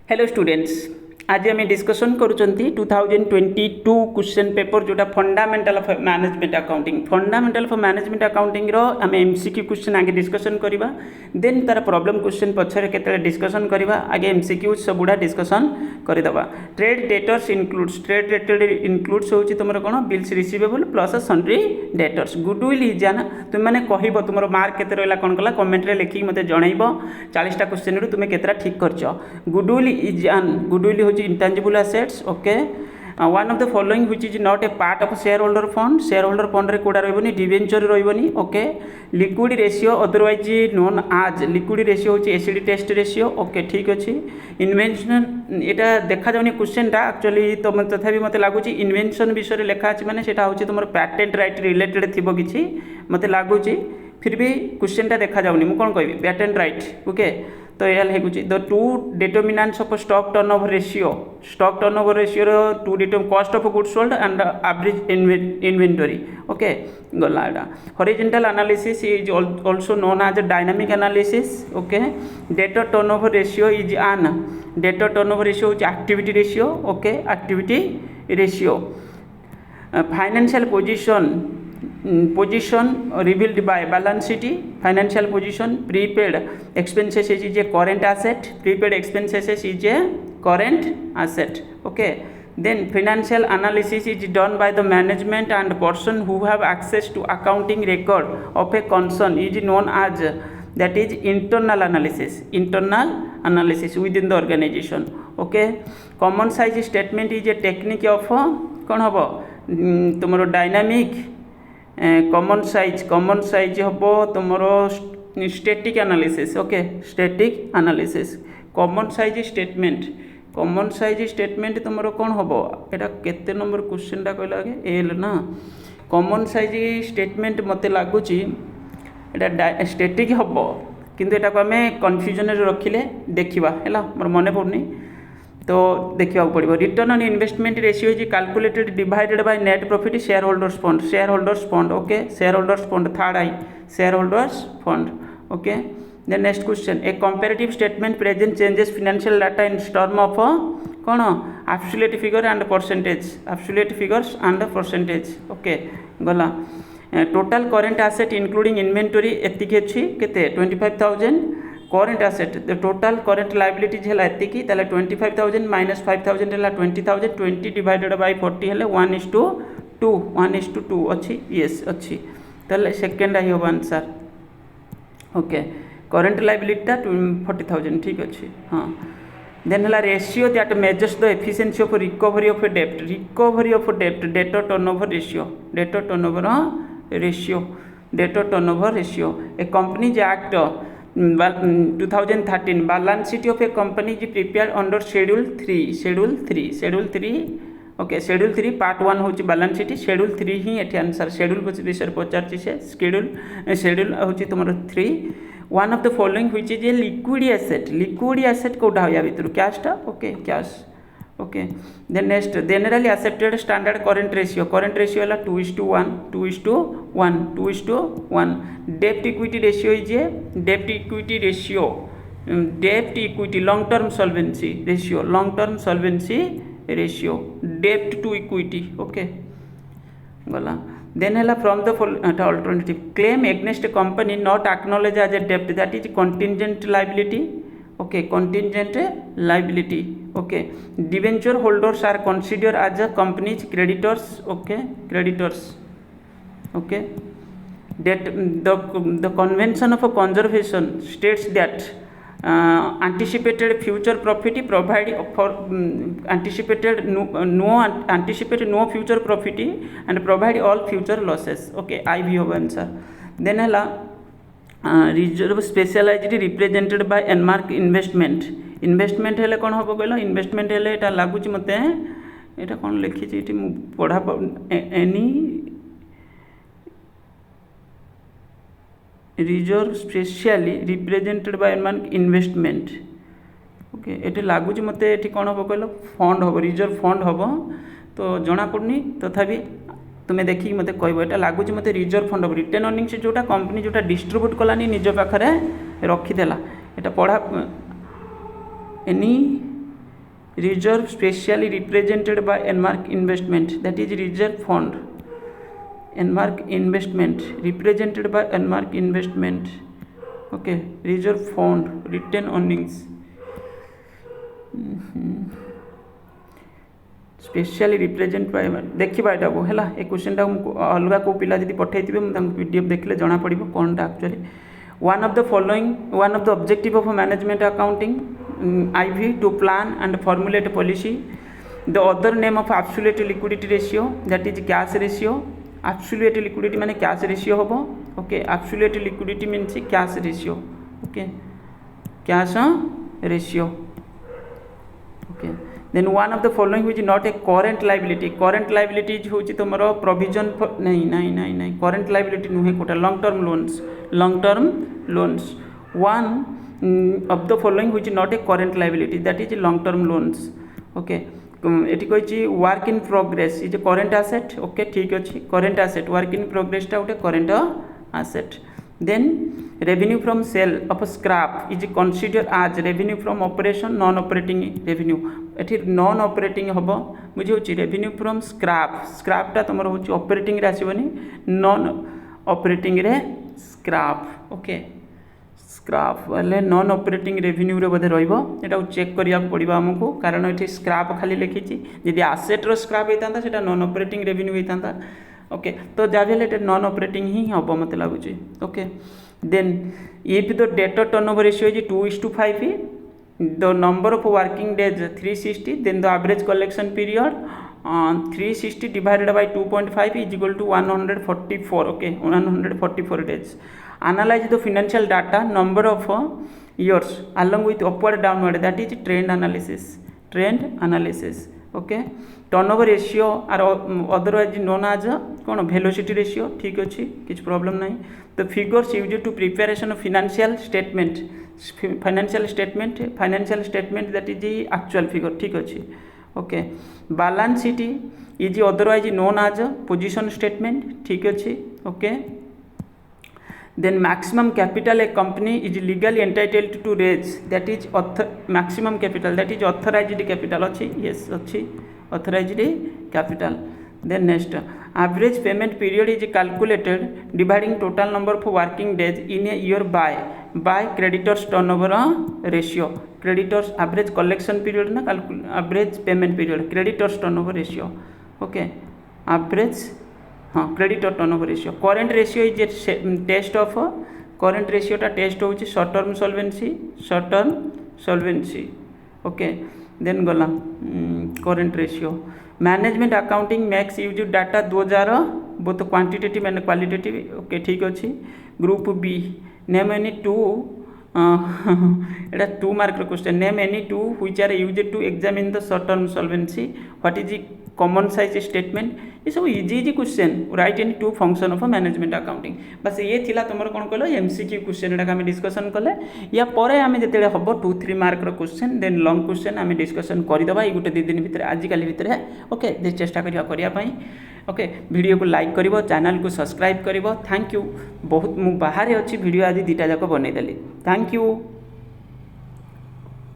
Hello students, आज आम discussion करुँच 2022 क्वेश्चन पेपर जोटा fundamental of management accounting. Fundamental of management accounting रो आम एमसीक्यू क्वेश्चन आगे डिस्कसन करवा, देन तार प्रॉब्लम क्वेश्चन पछरे केते डिस्कसन करवा, आगे एमसीक्यू सब गुडा डिस्कसन करदेवा। Trade debtors includes, trade debtor includes होची तुमर कोन bills receivable plus sundry debtors. Goodwill is आना तुम माने कहबो तुमर मार्क केते रहला कोन कला कमेंट रे लिखि मते जणाइबो 40 टा क्वेश्चन रो तुमे केतेरा ठीक करछो। गुडविल इज आन, गुडविल होची intangible assets. Okay, one of the following which is not a part of shareholder fund. Shareholder fund रे कोडा रहबनी, डिवेंचर रहबनी। Okay, liquid ratio otherwise known आज, लिक्विड रेशियो होची एसिड टेस्ट रेशियो। ओके ठीक अछि। Invention एटा देखा जाउनी question टा एक्चुअली तो तथापि मते लागुची इन्वेंशन विषय रे लेखा अछि, माने सेटा होची तुमर पैटेंट राइट रिलेटेड थिबो किछि मते लागुची। फिर भी क्वेश्चन टा देखा जाउनी, मु कोन कहबी पैटेंट राइट। ओके, तो यह लिखुची the two determinants of stock turnover ratio. Stock turnover ratio रो two determine cost of goods sold and average inventory. Okay गला एटा horizontal analysis is also known as dynamic analysis. Okay, debtor turnover ratio is आन, debtor turnover ratio is activity ratio. Okay, activity ratio. Financial position revealed by balance sheet. Financial position, prepaid expenses is a current asset, prepaid expenses is a current asset. Okay, then financial analysis is done by the management and person who have access to accounting record of a concern is known as, that is internal analysis, internal analysis within the organization. Okay, common size statement is a technique of कौन हम तुम dynamic common size हम तुम static analysis. Okay, static analysis. Common size statement तुम कौन हम एटा केते number question टा कहला आगे एल ना। कॉमन साइज स्टेटमेंट मते लागुची एटा स्टैटिक हम, किंतु एटा को आम कन्फ्यूजन रखिले देखिबा हैला, मोर मने पड़नी तो देखा पड़ो। Return on investment ratio is calculated divided by net profit shareholders fund. Shareholders fund, okay, shareholders fund third आई, shareholders fund. Okay, then next question, a comparative statement present changes financial data in term of कौन absolute figure and percentage, absolute figures and percentage. Okay गला। Total current asset including inventory एतिकी अछि केते 25,000। Current asset the total current liabilities है एतिकी, ताले 25,000 minus 5,000 है 20,000, 20 divided by 40 है 1:2, 1:2 अच्छी। यस अच्छी, ताले सेकेंड आई हम आंसर। ओके, करेंट लायबिलिटी 40,000 ठीक अच्छी। हाँ, देन है ratio that measures the efficiency of recovery of dept, recovery of dept, debtor turnover ratio, debtor turnover ratio, debtor turnover ratio. A companies act 2013 balance sheet of a company is prepared under schedule 3। Okay, schedule 3 part 1 हूँ balance sheet, schedule 3 ही एठी answer. schedule विषय पचार से schedule हूँ तुम 3। One of the following which is a liquid asset, liquid asset Kota हो या भितर cash टा। Okay cash. Okay, then next generally accepted standard current ratio, current ratio है 2:1, 2:1, 2:1। डेप्ट equity ratio is a, dept equity ratio, dept equity long term solvency ratio, long term solvency ratio, dept to equity. Okay गला। Then है from the alternative claim against company not acknowledge as a डेप्ट, that is contingent liability. Okay, contingent liability. Okay, debenture holders are consider as a companies creditors. Okay, creditors. Okay, that the convention of conservation states that anticipated future profit provide for anticipated no future profit and provide all future losses. Okay, I भी होगा answer. Then है reserve specialised represented by earmarked investment, investment हेले कौन हम कहल, investment हेले एटा लागुच मते एटा कौन लिखी ये पढ़ा any reserve specially represented by earmarked investment. Okay, ये लगुच मत ये कौन हम कहल फंड हम, रिजर्व फंड हम तो जना पड़नी, तथापि तुम्हें देखिए मत कह ये लगुच मत रिजर्व फंड हम। रिटेन अर्निंग्स जोटा कंपनी जोटा डिस्ट्रीब्यूट कलानी निज पाखे रखीदेला, यहाँ पढ़ा any reserve specially represented by Enmark Investment, that is reserve fund. Enmark Investment represented by Enmark Investment. Okay, reserve fund, retained earnings. Specially represent पाए देखा यहाँ है ए क्वेश्चन अलग को पिला जब पठे पीडीएफ देखले जना पड़ो कौन actually one of the following one of the objective of management accounting IV to plan and formulate policy the other name of absolute liquidity ratio that is cash ratio absolute liquidity माने cash ratio hmm okay absolute liquidity means cash ratio okay cash ratio okay then one of the following which is not a current liability होची तुमरो provision for नहीं current liability नुहे Kota long term loans one of the following which is not a current liability that is long term loans okay एटी कही work in progress is current asset okay ठीक अच्छे current asset work in प्रोग्रेसटा गोटे current asset then revenue from sale of scrap is consider as revenue from operation non operating revenue एठी non operating हम बुझे revenue from स्क्रैपटा तुम हूँ ऑपरेटिंग रे आसबनी नॉन ऑपरेटिंग रे स्क्रैप ओके स्क्रैप वाले नॉन ऑपरेटिंग रेवेन्यू रे बोधे रहा चेक करिया पड़ो आमको कारण ये स्क्रैप खाली लिखी जदि आसेट्र स्क्रैप होता है नॉन ऑपरेटिंग रेवेन्यू होता ओके तो जहाँ भी नॉन ऑपरेटिंग ही हम मत लगुच okay then if the debtor turnover ratio is 2:5 the number of working days 360 then the average collection period 360 divided by 2.5 is equal to 144 okay 144 days analyze the financial data number of years along with upward downward that is trend analysis okay turnover ratio or otherwise known as कौन velocity ratio ठीक अच्छी किसी problem नहीं the figures used to preparation of financial statement that is the actual figure ठीक अच्छी okay balance sheet is otherwise known as position statement ठीक अच्छी okay then maximum capital a company is legally entitled to raise that is maximum capital that is authorized capital अच्छी yes अच्छी authorized capital then next average payment period is calculated dividing total number of working days in a year by creditors turnover ratio creditors average collection period na average payment period creditors turnover ratio okay average हाँ creditor turnover ratio current ratio is test of current रेशियोटा test होची short term solvency okay then गला current ratio management accounting makes use data 2000 both quantitative and qualitative okay ठीक अच्छी group B name any two एटा 2 mark question name any two which are used to examine the short term solvency what is common size statement ये सब easy question write any to function of management accounting बस ये थिला तुम कौन कह MCQ question आम डिस्कसन कले या पर आम जो हम 2-3 mark question then long question आम डिस्कसन करदे ये गोटे 2 दिन भितर आजिकल भितर ओके चेष्टा करने ओके वीडियो को लाइक करिवो चैनल को सब्सक्राइब करिवो थैंक यू बहुत मु बाहर अच्छी वीडियो आज 2टा जाक बनईदेली थैंक यू।